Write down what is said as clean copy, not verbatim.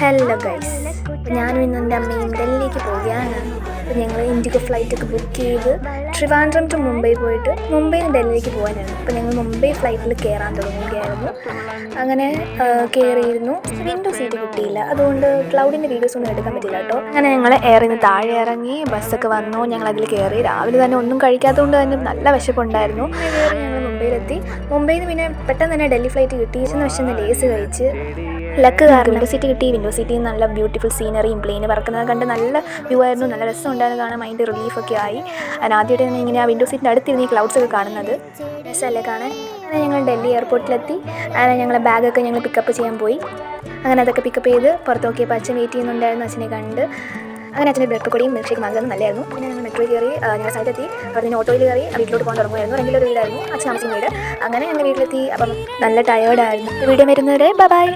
Hello guys, ഞാനും ഇന്ന് എൻ്റെ അമ്മയും ഡൽഹിക്ക് പോവുകയാണ്. അപ്പോൾ ഞങ്ങൾ ഇൻഡിഗോ ഫ്ലൈറ്റൊക്കെ ബുക്ക് ചെയ്ത് ട്രിവാൻഡ്രം ടു മുംബൈ പോയിട്ട് മുംബൈയിൽ നിന്ന് ഡൽഹിക്ക് പോകാനായിരുന്നു. അപ്പോൾ ഞങ്ങൾ മുംബൈ ഫ്ലൈറ്റിൽ കയറാൻ തുടങ്ങുകയായിരുന്നു. അങ്ങനെ കയറിയിരുന്നു. വിൻഡോ സീറ്റ് കിട്ടിയില്ല, അതുകൊണ്ട് ക്ലൗഡിൻ്റെ വീഡിയോസ് ഒന്നും എടുക്കാൻ പറ്റില്ല കേട്ടോ. അങ്ങനെ ഞങ്ങൾ എയറിൽ നിന്ന് താഴെ ഇറങ്ങി, ബസ്സൊക്കെ വന്നു, ഞങ്ങൾ അതിൽ കയറി. രാവിലെ തന്നെ ഒന്നും കഴിക്കാത്തതുകൊണ്ട് തന്നെ നല്ല വിശപ്പുണ്ടായിരുന്നു. കയറി ഞങ്ങൾ മുംബൈയിലെത്തി. മുംബൈയിൽ നിന്ന് പിന്നെ പെട്ടെന്ന് തന്നെ ഡൽഹി ഫ്ലൈറ്റ് കിട്ടി. വിശന്ന് ലേസ് കഴിച്ച് ലക്ക് കാരണം വിൻഡോ സീറ്റ് കിട്ടി. വിൻഡോ സീറ്റിൽ നല്ല ബ്യൂട്ടിഫുൾ സീനറിയും പ്ലെയിൻ പറക്കുന്നത് കണ്ട് നല്ല വ്യൂ ആയിരുന്നു. നല്ല രസമുണ്ടായിരുന്നു കാണാൻ, മൈൻഡ് റിലീഫൊക്കെ ആയി. ഞാൻ ആദ്യമായിട്ട് ഇങ്ങനെ ആ വിൻഡോ സീറ്റിൻ്റെ അടുത്തിരുന്ന് ഈ ക്ലൗഡ്സ് ഒക്കെ കാണുന്നത് രസമല്ലേ കാണാൻ. അങ്ങനെ ഞങ്ങൾ ഡൽഹി എയർപോർട്ടിലെത്തി. അങ്ങനെ ഞങ്ങളെ ബാഗൊക്കെ ഞങ്ങൾ പിക്കപ്പ് ചെയ്യാൻ പോയി. അങ്ങനെ അതൊക്കെ പിക്കപ്പ് ചെയ്ത് പുറത്ത് നോക്കിയപ്പോൾ അച്ഛൻ വെയിറ്റ് ചെയ്യുന്നുണ്ടായിരുന്നു. അച്ഛനെ കണ്ട് അങ്ങനെ അച്ഛൻ്റെ ബ്രെഡ് പൊടിയും മിൽക്ക് ഷേക്ക് വാങ്ങുന്നത് നല്ലതായിരുന്നു. പിന്നെ ഞങ്ങൾ മെട്രോയിൽ കയറി, ഞങ്ങൾ സ്ഥലത്തെത്തി. അവിടെ നിന്ന് ഓട്ടോയിൽ കയറി വീട്ടിലോട്ട് പോകാൻ തുടങ്ങുമായിരുന്നു. രണ്ടിലൊരു വീടായിരുന്നു അച്ഛൻ താമസിക്കുന്ന വീട്. അങ്ങനെ ഞങ്ങൾ വീട്ടിലെത്തി. അപ്പം നല്ല ടയേർഡായിരുന്നു. വീഡിയോ വരുന്നവരെ ബൈ.